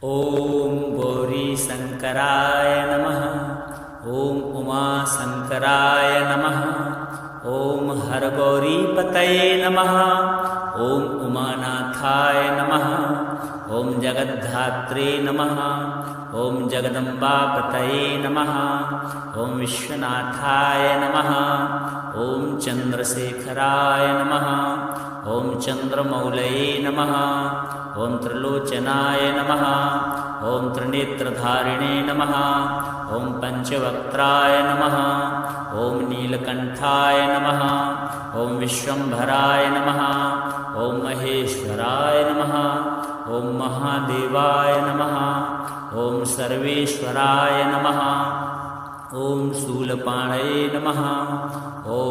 ॐ गौरीशङ्कराय नमः। ॐ उमाशङ्कराय नमः। ॐ हरगौरीपतये नमः। ॐ उमानाथाय नमः। ॐ जगद्धात्रे नमः। ॐ जगदम्बापतये नमः। ॐ विश्वनाथाय नमः। ॐ चन्द्रशेखराय नमः। ॐ चन्द्रमौलये नमः। ॐ त्रिलोचनाय नमः। ॐ त्रिनेत्रधारिणे नमः। ॐ पञ्चवक्त्राय नमः। ॐ नीलकण्ठाय नमः। ॐ विश्वम्भराय नमः। ॐ महेश्वराय नमः। ॐ महादेवाय नमः। ॐ सर्वेश्वराय नमः। ॐ शूलपाणये नमः। ॐ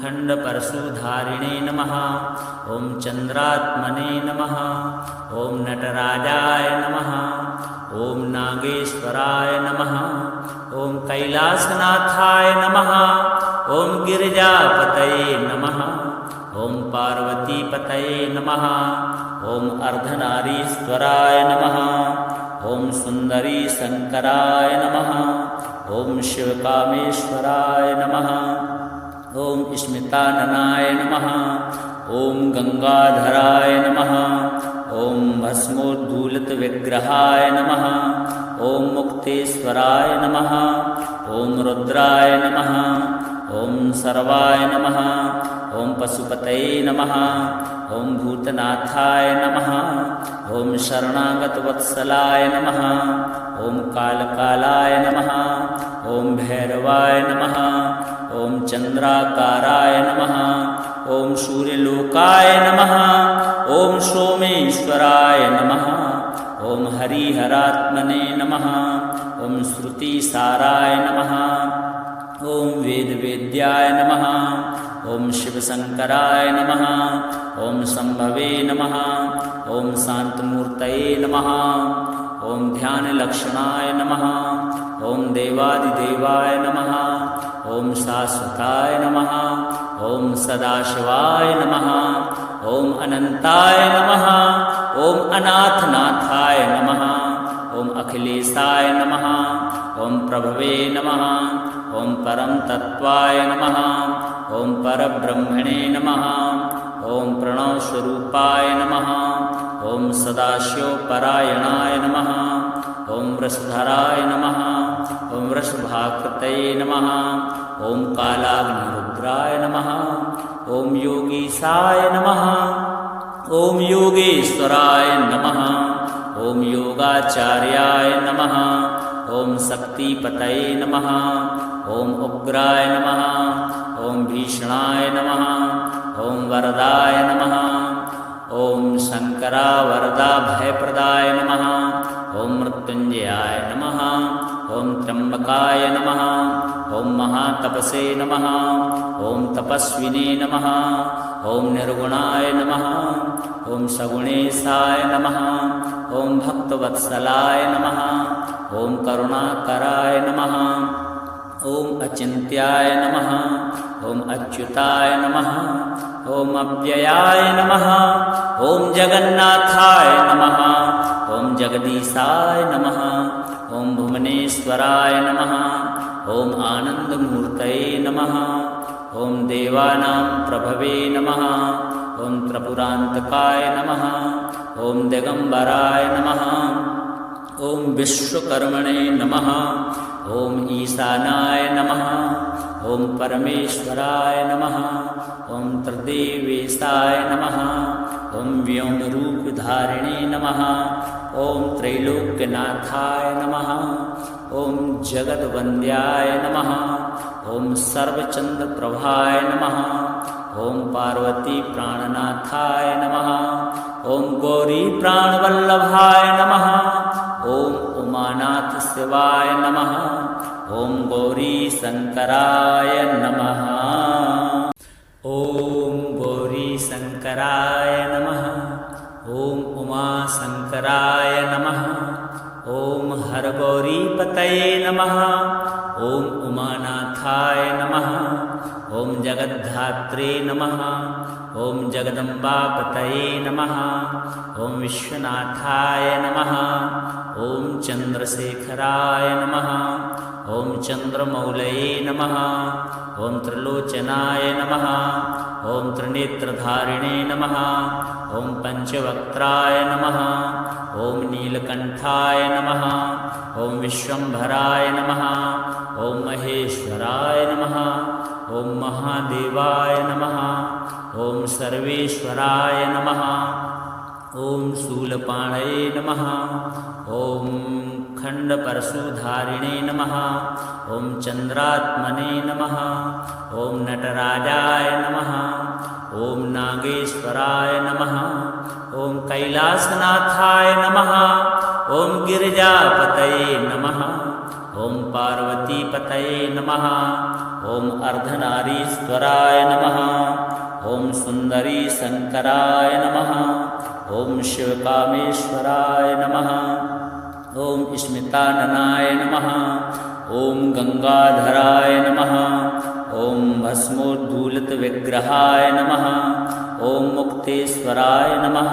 खण्डपरशुधारिणे नमः। ॐ चन्द्रात्मने नमः। ॐ नटराजाय नमः। ॐ नागेश्वराय नमः। ॐ कैलासनाथाय नमः। ॐ गिरिजापतये नमः। ॐ पार्वतीपतये नमः। ॐ अर्धनारीश्वराय नमः। ॐ सुन्दरीशङ्कराय नमः। ॐ शिवकामेश्वराय नमः। ॐ स्मिताननाय नमः। ॐ गंगाधराय नमः। ॐ भस्मोद्धूलितविग्रहाय नमः। ॐ मुक्तेश्वराय नमः। ॐ रुद्राय नमः। ॐ सर्वाय नमः। ॐ पशुपतये नमः। ॐ भूतनाथाय नमः। ॐ शरणागतवत्सलाय नमः। ॐ कालकालाय नमः। ॐ भैरवाय नमः। ॐ चन्द्राकाराय नमः। ॐ सूर्यलोकाय नमः। ॐ सोमेश्वराय नमः। ॐ हरिहरात्मने नमः। ॐ श्रुतिसाराय नमः। ॐ वेदवेद्याय नमः। ॐ शिवशङ्कराय नमः। ॐ शम्भवे नमः। ॐ शान्तमूर्तये नमः। ॐ ध्यानलक्षणाय नमः। ॐ देवादिदेवाय नमः। ॐ शाश्वताय नमः। ॐ सदाशिवाय नमः। ॐ अनन्ताय नमः। ॐ अनाथनाथाय नमः। ॐ अखिलेशाय नमः। ॐ प्रभवे नमः। ॐ परमतत्त्वाय नमः। ॐ परब्रह्मणे नमः। ॐ प्रणवस्वरूपाय नमः। ॐ सदाशिवपरायणाय नमः। ॐ वृषधराय नमः। ॐ वृषभाकृतये नमः। ॐ कालाग्निरुद्राय नमः। ॐ योगीशाय नमः। ॐ योगेश्वराय नमः। ॐ योगाचार्याय नमः। ॐ शक्तिपतये नमः। ॐ उग्राय नमः। ॐ भीषणाय नमः। ॐ वरदाय नमः। ॐ शङ्करावरदा भयप्रदाय नमः। ॐ मृत्युञ्जयाय नमः। ॐ त्र्यम्बकाय नमः। ॐ महातपसे नमः। ॐ तपस्विने नमः। ॐ निर्गुणाय नमः। ॐ सगुणेशाय नमः। ॐ भक्तवत्सलाय नमः। ॐ करुणाकराय नमः। ॐ अचिन्त्याय नमः। ॐ अच्युताय नमः। ॐ अव्ययाय नमः। ॐ जगन्नाथाय नमः। ॐ जगदीशाय नमः। ॐ भुवनेश्वराय नमः। ॐ आनन्दमूर्तये नमः। ॐ देवानां प्रभवे नमः। ॐ त्रिपुरान्तकाय नमः। ॐ दिगम्बराय नमः। ॐ विश्वकर्मणे नमः। ॐ ईशानाय नमः। ॐ परमेश्वराय नमः। ॐ त्रिदेवेशाय नमः। ॐ व्योमरूपधारिणे नमः। ॐ त्रैलोक्यनाथाय नमः। ॐ जगद्वन्द्याय नमः। ॐ सर्वचन्द्रप्रभाय नमः। ॐ पार्वतीप्राणनाथाय नमः। ॐ गौरीप्राणवल्लभाय नमः। ॐ उमानाथशिवाय नमः। ॐ गौरीशङ्कराय नमः। ॐ गौरीशङ्कराय नमः। ॐ उमाशङ्कराय नमः। ॐ हरगौरीपतये नमः। ॐ उमानाथाय नमः। ॐ जगद्धात्रे नमः। ॐ जगदम्बापतये नमः। ॐ विश्वनाथाय नमः। चन्द्रशेखराय नमः ॐ चन्द्रमौलये नमः ॐ त्रिलोचनाय नमः ॐ त्रिनेत्रधारिणे नमः ॐ पञ्चवक्त्राय नमः ॐ नीलकण्ठाय नमः ॐ विश्वम्भराय नमः ॐ महेश्वराय नमः ॐ महादेवाय नमः ॐ सर्वेश्वराय नमः ॐ शूलपाणये नमः ॐ खण्डपरशुधारिणे नमः ॐ चन्द्रात्मने नमः ॐ नटराजाय नमः ॐ नागेश्वराय नमः ॐ कैलासनाथाय नमः ॐ गिरिजापतये नमः ॐ पार्वतीपतये नमः ॐ अर्धनारीश्वराय नमः ॐ सुन्दरी शङ्कराय नमः ॐ शिवकामेश्वराय नमः ॐ स्मिताननाय नमः ॐ गङ्गाधराय नमः ॐ भस्मोद्धूलितविग्रहाय नमः ॐ मुक्तेश्वराय नमः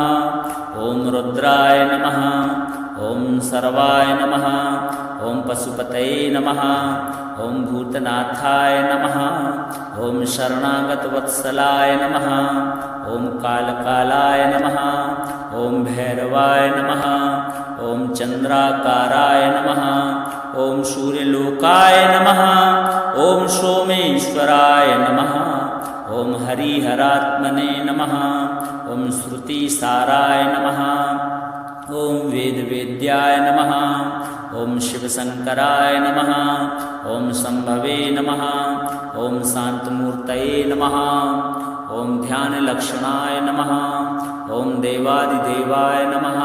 ॐ रुद्राय नमः ॐ सर्वाय नमः ॐ पशुपतये नमः ॐ भूतनाथाय नमः ॐ शरणागतवत्सलाय नमः ॐ कालकालाय नमः ॐ भैरवाय नमः ॐ चन्द्राकाराय नमः ॐ सूर्यलोकाय नमः ॐ सोमेश्वराय नमः ॐ हरिहरात्मने नमः ॐ श्रुतिसाराय नमः ॐ वेदवेद्याय नमः ॐ शिवशङ्कराय नमः ॐ शम्भवे नमः ॐ शान्तमूर्तये नमः ॐ ध्यानलक्षणाय नमः ॐ देवादिदेवाय नमः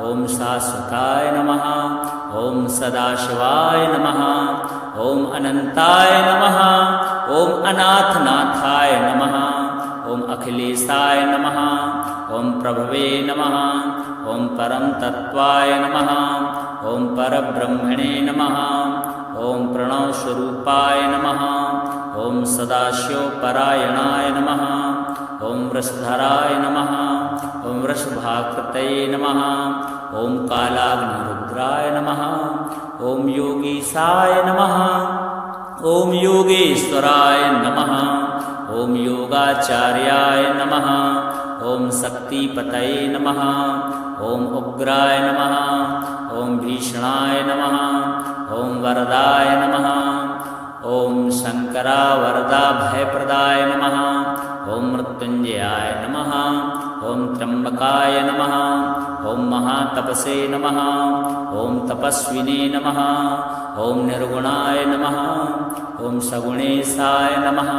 ॐ शाश्वताय नमः ॐ सदाशिवाय नमः ॐ अनन्ताय नमः ॐ अनाथनाथाय नमः ॐ अखिलेशाय नमः ॐ प्रभवे नमः ॐ परम तत्त्वाय नमः ॐ परब्रह्मणे नमः ॐ प्रणवस्वरूपाय नमः ॐ सदाशिवपरायणाय नमः ॐ वृषधराय नमः ॐ वृषभाकृतये नमः ॐ कालाग्निरुद्राय नमः ॐ योगीशाय नमः ॐ योगेश्वराय नमः ॐ योगाचार्याय नमः ॐ शक्तिपतये नमः ॐ उग्राय नमः ॐ भीषणाय नमः ॐ वरदाय नमः ॐ शङ्करावरदाभयप्रदाय नमः ॐ मृत्युञ्जयाय नमः ॐ त्र्यम्बकाय नमः ॐ महातपसे नमः ॐ तपस्विने नमः ॐ निर्गुणाय नमः ॐ सगुणेशाय नमः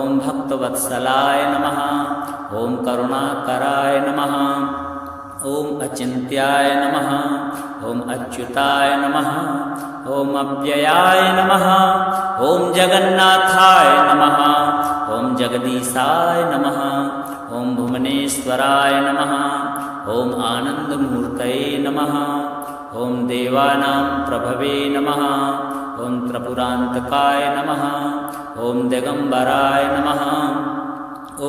ॐ भक्तवत्सलाय नमः ॐ करुणाकराय नमः ॐ अचिन्त्याय नमः ॐ अच्युताय नमः ॐ अव्ययाय नमः ॐ जगन्नाथाय नमः ॐ जगदीशाय नमः ॐ भुवनेश्वराय नमः ॐ आनन्दमूर्तये नमः ॐ देवानां प्रभवे नमः ॐ त्रिपुरान्तकाय नमः ॐ दिगम्बराय नमः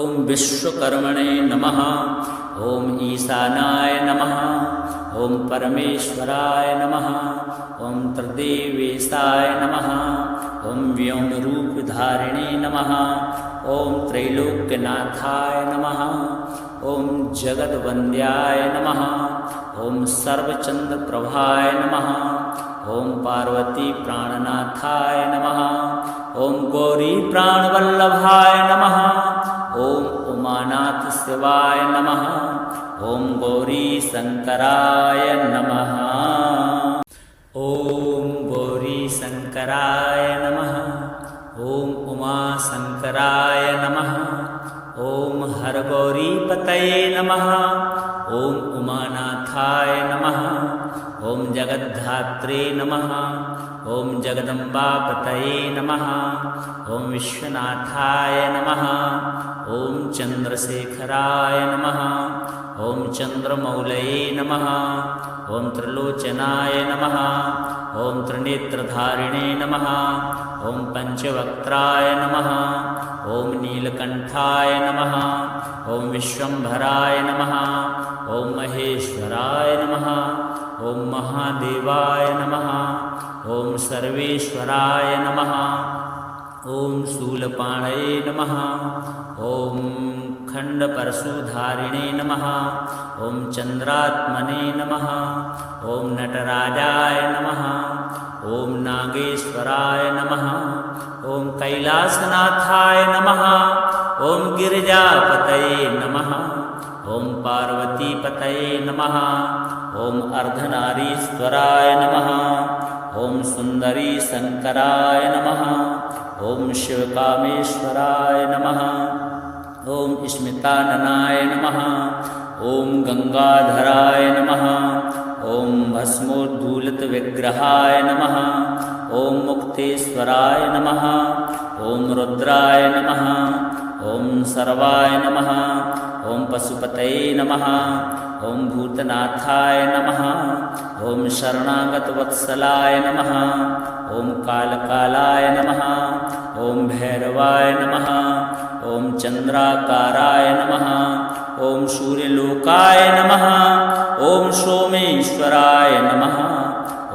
ॐ विश्वकर्मणे नमः ॐ ईशानाय नमः ॐ परमेश्वराय नमः ॐ त्रिदेवेशाय नमः ॐ व्योमरूपधारिणे नमः ॐ त्रैलोक्यनाथाय नमः ॐ जगद्वन्द्याय नमः ॐ सर्वचन्द्रप्रभाय नमः ॐ पार्वतीप्राणनाथाय नमः ॐ गौरीप्राणवल्लभाय नमः ॐ उमानाथशिवाय नमः ॐ गौरीशङ्कराय नमः ॐ गौरीशङ्कराय नमः ॐ उमाशङ्कराय नमः ॐ हरगौरीपतये नमः ॐ उमानाथाय नमः ॐ जगद्धात्रे नमः ॐ जगदम्बापतये नमः ॐ विश्वनाथाय नमः ॐ चन्द्रशेखराय नमः ॐ चन्द्रमौलये नमः ॐ त्रिलोचनाय नमः ॐ त्रिनेत्रधारिणे नमः ॐ पञ्चवक्त्राय नमः ॐ नीलकण्ठाय नमः ॐ विश्वम्भराय नमः ॐ महेश्वराय नमः ॐ महादेवाय नमः ॐ सर्वेश्वराय नमः ॐ शूलपाणये नमः ॐ खण्डपरशुधारिणे नमः ॐ चन्द्रात्मने नमः ॐ नटराजाय नमः ॐ नागेश्वराय नमः ॐ कैलासनाथाय नमः ॐ गिरिजापतये नमः ॐ पार्वतीपतये नमः ॐ अर्धनारीश्वराय नमः ॐ सुन्दरी शङ्कराय नमः ॐ शिवकामेश्वराय नमः ॐ स्मिताननाय नमः ॐ गंगाधराय नमः ॐ भस्मोद्धूलितविग्रहाय नमः ॐ मुक्तेश्वराय नमः ॐ रुद्राय नमः ॐ सर्वाय नमः ॐ पशुपतये नमः ॐ भूतनाथाय नमः ॐ शरणागतवत्सलाय नमः ॐ कालकालाय नमः ॐ भैरवाय नमः ॐ चन्द्राकाराय नमः ॐ सूर्यलोकाय नमः ॐ सोमेश्वराय नमः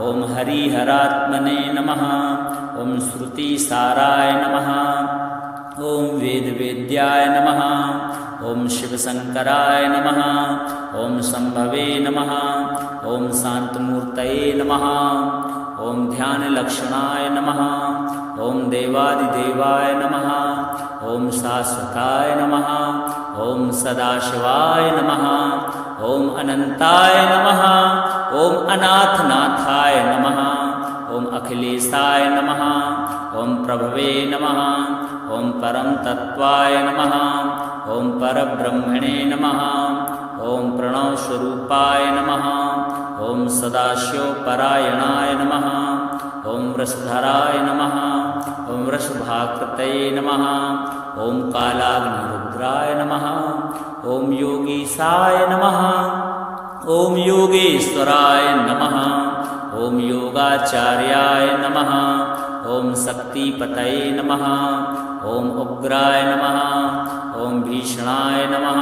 ॐ हरिहरात्मने नमः ॐ श्रुतिसाराय नमः ॐ वेदवेद्याय नमः ॐ शिवशङ्कराय नमः ॐ शम्भवे नमः ॐ शान्तमूर्तये नमः ॐ ध्यानलक्षणाय नमः ॐ देवादिदेवाय नमः ॐ शाश्वताय नमः ॐ सदाशिवाय नमः ॐ अनन्ताय नमः ॐ अनाथनाथाय नमः ॐ अखिलेशाय नमः ॐ प्रभवे नमः ॐ परम तत्वाय नमः ॐ परब्रह्मणे नमः ॐ प्रणवस्वरूपाय नमः ॐ सदाशिवपरायणाय नमः ॐ वृषधराय नमः ॐ वृषभाकृतये नमः ॐ कालाग्निरुद्राय नमः ॐ योगीशाय नमः ॐ योगेश्वराय नमः ॐ योगाचार्याय नमः ॐ शक्तिपतये नमः ॐ उग्राय नमः ॐ भीषणाय नमः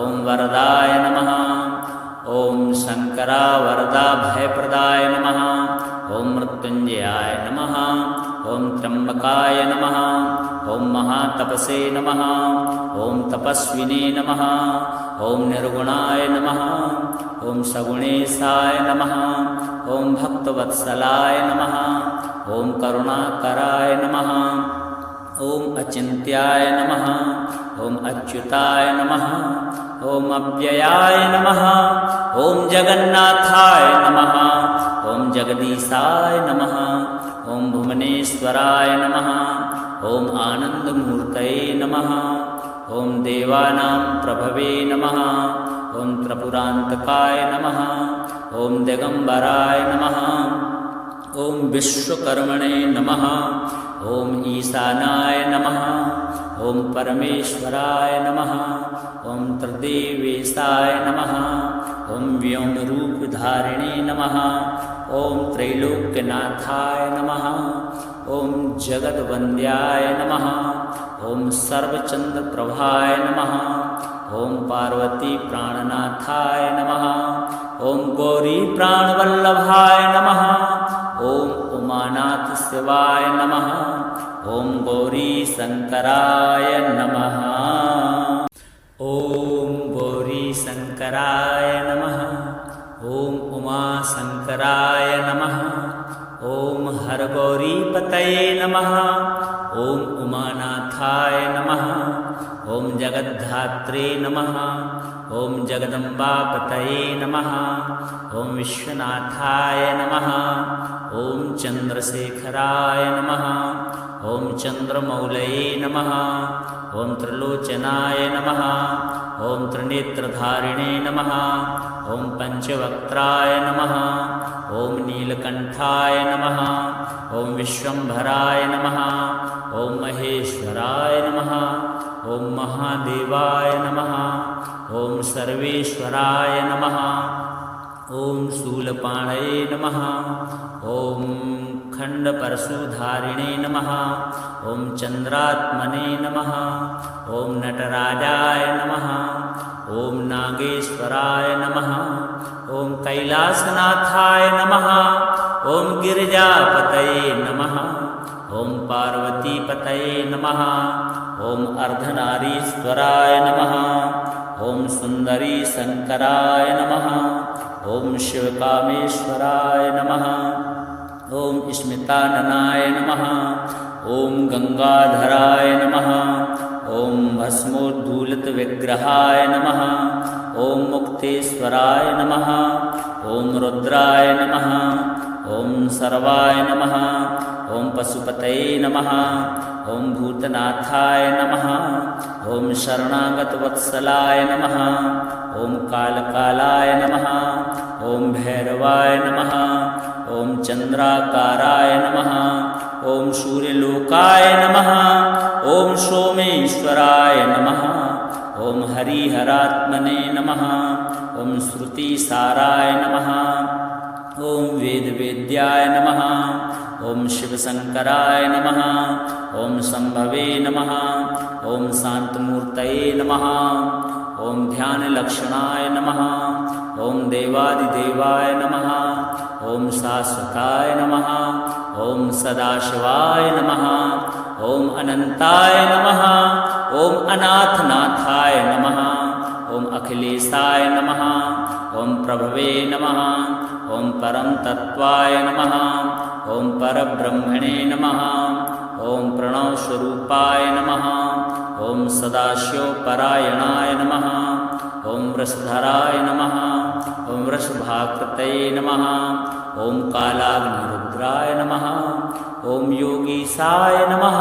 ॐ वरदाय नमः ॐ शङ्करा वरदा भयप्रदाय नमः ॐ मृत्युञ्जयाय नमः ॐ त्र्यम्बकाय नमः ॐ महातपसे नमः ॐ तपस्विने नमः ॐ निर्गुणाय नमः ॐ सगुणेशाय नमः ॐ भक्तवत्सलाय नमः ॐ करुणाकराय नमः ॐ अचिन्त्याय नमः ॐ अच्युताय नमः ॐ अव्ययाय नमः ॐ जगन्नाथाय नमः ॐ जगदीशाय नमः ॐ भुवनेश्वराय नमः ॐ आनन्दमूर्तये नमः ॐ देवानां प्रभवे नमः ॐ त्रिपुरान्तकाय नमः ॐ दिगम्बराय नमः ॐ विश्वकर्मणे नमः ॐ ईशानाय नमः ॐ परमेश्वराय नमः ॐ त्रिदेवेशाय नमः ॐ व्योमरूपधारिणे नमः ॐ त्रैलोक्यनाथाय नमः ॐ जगद्वन्द्याय नमः ॐ सर्वचन्द्रप्रभाय नमः ॐ पार्वतीप्राणनाथाय नमः ॐ गौरीप्राणवल्लभाय नमः ॐ उमानाथशिवाय नमः ॐ गौरीशङ्कराय नमः ॐ गौरीशङ्कराय नमः ॐ उमाशङ्कराय नमः ॐ हरगौरीपतये नमः ॐ उमानाथाय नमः ॐ जगद्धात्रे नमः ॐ जगदम्बापतये नमः ॐ विश्वनाथाय नमः ॐ चन्द्रशेखराय नमः ॐ चन्द्रमौलये नमः ॐ त्रिलोचनाय नमः ॐ त्रिनेत्रधारिणे नमः ॐ पञ्चवक्त्राय नमः ॐ नीलकण्ठाय नमः ॐ विश्वम्भराय नमः ॐ महेश्वराय नमः ॐ महादेवाय नमः ॐ सर्वेश्वराय नमः ॐ शूलपाणये नमः ॐ खण्डपरशुधारिणे नमः ॐ चन्द्रात्मने नमः ॐ नटराजाय नमः ॐ नागेश्वराय नमः ॐ कैलासनाथाय नमः ॐ गिरिजापतये नमः ॐ पार्वतीपतये नमः ॐ अर्धनारीश्वराय नमः ॐ सुन्दरी शङ्कराय नमः ॐ शिवकामेश्वराय नमः ॐ स्मिताननाय नमः ॐ गङ्गाधराय नमः ॐ भस्मोद्धूलितविग्रहाय नमः ॐ मुक्तेश्वराय नमः ॐ रुद्राय नमः ॐ सर्वाय नमः ॐ पशुपतये नमः ॐ भूतनाथाय नमः ॐ शरणागतवत्सलाय नमः ॐ कालकालाय नमः ॐ भैरवाय नमः ॐ चन्द्राकाराय नमः ॐ सूर्यलोकाय नमः ॐ सोमेश्वराय नमः ॐ हरिहरात्मने नमः ॐ श्रुतिसाराय नमः ॐ वेदवेद्याय नमः ॐ शिवशङ्कराय नमः ॐ शम्भवे नमः ॐ शान्तमूर्तये नमः ॐ ध्यानलक्षणाय नमः ॐ देवादिदेवाय नमः ॐ शाश्वताय नमः ॐ सदाशिवाय नमः ॐ अनन्ताय नमः ॐ अनाथनाथाय नमः ॐ अखिलेशाय नमः ॐ प्रभवे नमः ॐ परम तत्त्वाय नमः ॐ परब्रह्मणे नमः ॐ प्रणवस्वरूपाय नमः ॐ सदाशिवपरायणाय नमः ॐ वृषधराय नमः ॐ वृषभाकृतये नमः ॐ कालाग्निरुद्राय नमः ॐ योगीशाय नमः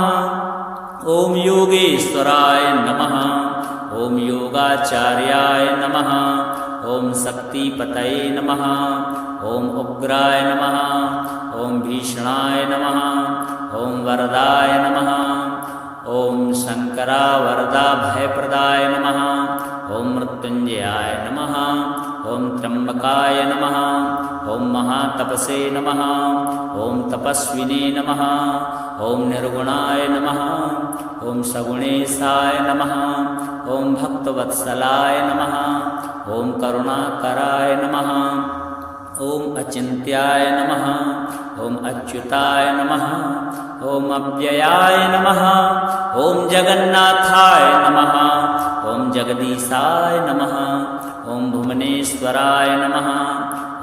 ॐ योगेश्वराय नमः ॐ योगाचार्याय नमः ॐ शक्तिपतये नमः ॐ उग्राय नमः ॐ भीषणाय नमः ॐ वरदाय नमः ॐ शङ्करावरदा भयप्रदाय नमः ॐ मृत्युञ्जयाय नमः ॐ त्र्यम्बकाय नमः ॐ महातपसे नमः ॐ तपस्विने नमः ॐ निर्गुणाय नमः ॐ सगुणेशाय नमः ॐ भक्तवत्सलाय नमः ॐ करुणाकराय नमः ॐ अचिन्त्याय नमः ॐ अच्युताय नमः ॐ अव्ययाय नमः ॐ जगन्नाथाय नमः ॐ जगदीशाय नमः ॐ भुवनेश्वराय नमः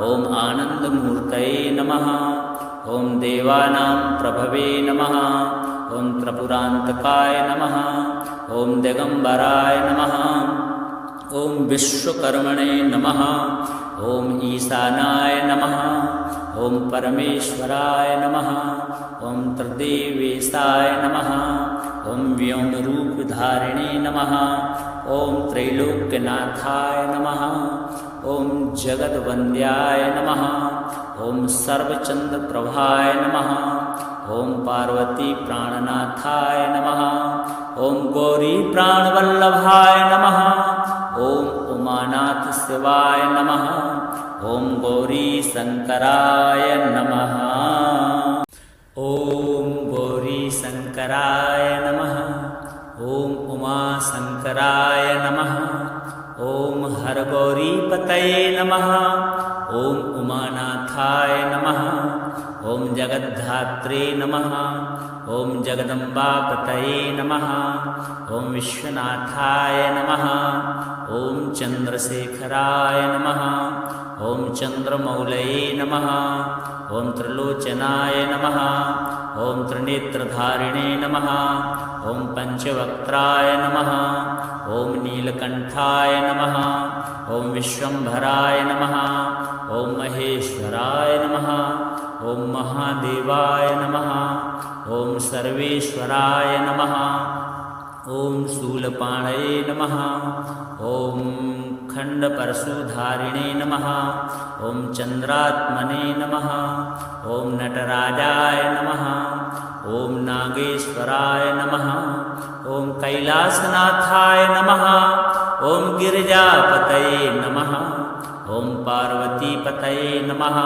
ॐ आनन्दमूर्तये नमः ॐ देवानां प्रभवे नमः ॐ त्रिपुरान्तकाय नमः ॐ दिगम्बराय नमः ॐ विश्वकर्मणे नमः ॐ ईशानाय नमः ॐ परमेश्वराय नमः ॐ त्रिदेवेशाय नमः ॐ व्योमरूपधारिणे नमः ॐ त्रैलोक्यनाथाय नमः ॐ जगद्वन्द्याय नमः ॐ सर्वचन्द्रप्रभाय नमः ॐ पार्वतीप्राणनाथाय नमः ॐ गौरीप्राणवल्लभाय नमः ॐ उमानाथशिवाय नमः ॐ गौरीशङ्कराय नमः ॐ गौरीशङ्कराय नमः ॐ उमाशङ्कराय नमः ॐ हरगौरीपतये नमः ॐ उमानाथाय नमः ॐ जगद्धात्रे नमः ॐ जगदम्बापतये नमः ॐ विश्वनाथाय नमः ॐ चन्द्रशेखराय नमः ॐ चन्द्रमौलये नमः ॐ त्रिलोचनाय नमः ॐ त्रिनेत्रधारिणे नमः ॐ पञ्चवक्त्राय नमः ॐ नीलकण्ठाय नमः ॐ विश्वम्भराय नमः ॐ महेश्वराय नमः ॐ महादेवाय नमः ॐ सर्वेश्वराय नमः ॐ शूलपाणये नमः ॐ खण्डपरशुधारिणे नमः ॐ चन्द्रात्मने नमः ॐ नटराजाय नमः ॐ नागेश्वराय नमः ॐ कैलासनाथाय नमः ॐ गिरिजापतये नमः ॐ पार्वतीपतये नमः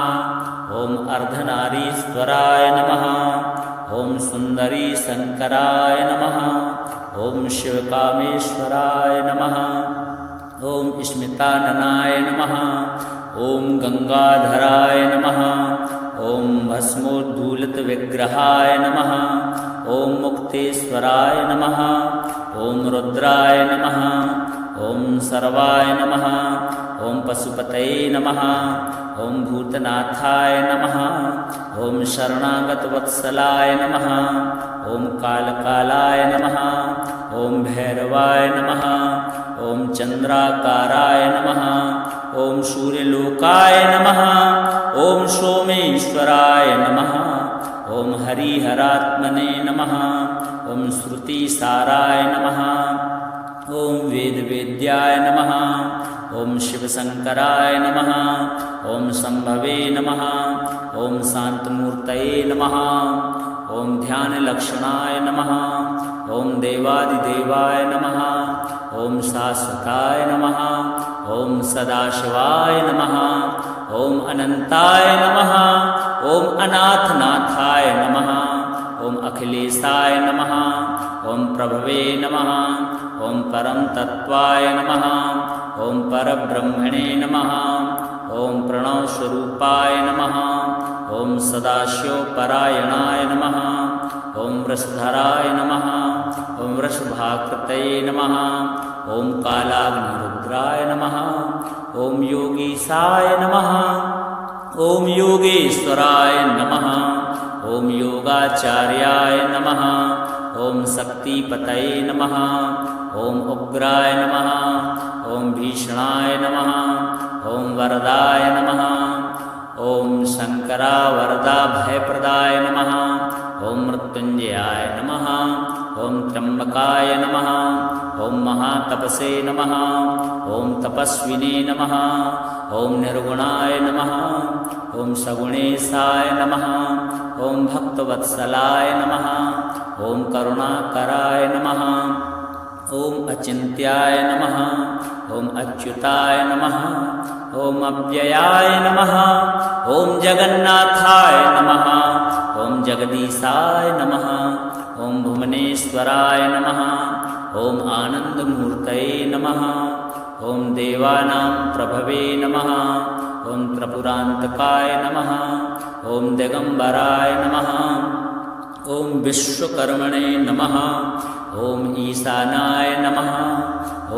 ॐ अर्धनारीश्वराय नमः ॐ सुन्दरी शङ्कराय नमः ॐ शिवकामेश्वराय नमः ॐ स्मिताननाय नमः। ॐ गंगाधराय नमः। ॐ भस्मोद्धूलितविग्रहाय नमः। ॐ मुक्तेश्वराय नमः। ॐ रुद्राय नमः। ॐ सर्वाय नमः। ॐ पशुपतये नमः। ॐ भूतनाथाय नमः। ॐ शरणागतवत्सलाय नमः। ॐ कालकालाय नमः। ॐ भैरवाय नमः। ॐ चंद्राकाराय नमः। ॐ सूर्यलोकाय नमः। ॐ सोमेश्वराय नमः। ॐ हरिहरात्मने नमः। ॐ श्रुतिसाराय नमः। ॐ वेदवेद्याय नमः। ॐ शिवशंकराय नमः। ॐ शंभवे नमः। ॐ शांतमूर्तये नमः। ॐ ध्यानलक्षणाय नमः। ॐ देवादिदेवाय नमः। ॐ शाश्वताय नमः। ॐ सदाशिवाय नमः। ॐ अनंताय नमः। ॐ अनाथनाथाय नमः। ॐ अखिलेशाय नमः। ॐ प्रभवे नमः। ॐ परम तत्वाय नमः। ॐ परब्रह्मणे नमः। ॐ प्रणवस्वरूपाय नमः। ॐ सदाशिवपरायणाय नमः। ॐ वृषधराय नमः। ॐ वृषभाकृतये नमः। ॐ कालाग्निरुद्राय नमः। ॐ योगीशाय नमः। ॐ योगेश्वराय नमः। ॐ योगाचार्याय नमः। ॐ शक्तिपतये नमः। ॐ उग्राय नमः। ॐ भीषणाय नमः। ॐ वरदाय नमः। ॐ शंकरा वरदा भयप्रदाय नमः। ॐ मृत्युंजयाय नमः। ॐ त्र्यंबकाय नमः। ॐ महातपसे नमः। ॐ तपस्विने नमः। ॐ निर्गुणाय नमः। ॐ सगुणेशाय नमः। ॐ भक्तवत्सलाय नमः। ॐ करुणाकराय नमः। ॐ अचिन्त्याय नमः। ॐ अच्युताय नमः। ॐ अव्ययाय नमः। ॐ जगन्नाथाय नमः। ॐ जगदीशाय नमः। ॐ भुवनेश्वराय नमः। ॐ आनन्दमूर्तये नमः। ॐ देवानां प्रभवे नमः। ॐ त्रिपुरान्तकाय नमः। ॐ दिगम्बराय नमः। ॐ विश्वकर्मणे नमः। ॐ ईशानाय नमः।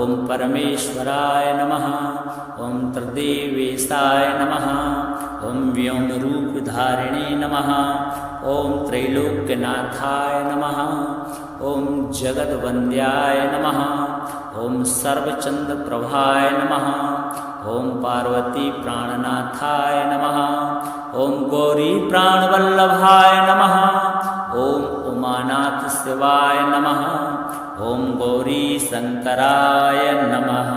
ॐ परमेश्वराय नमः। ॐ त्रिदेवेशाय नमः। ॐ व्योमरूपधारिणे नमः। ॐ त्रैलोक्यनाथाय नमः। ॐ जगद्वन्द्याय नमः। ॐ सर्वचन्द्रप्रभाय नमः। ॐ पार्वतीप्राणनाथाय नमः। ॐ गौरीप्राणवल्लभाय नमः। ॐ उमानाथ शिवाय नमः। ॐ गौरीशंकराय नमः।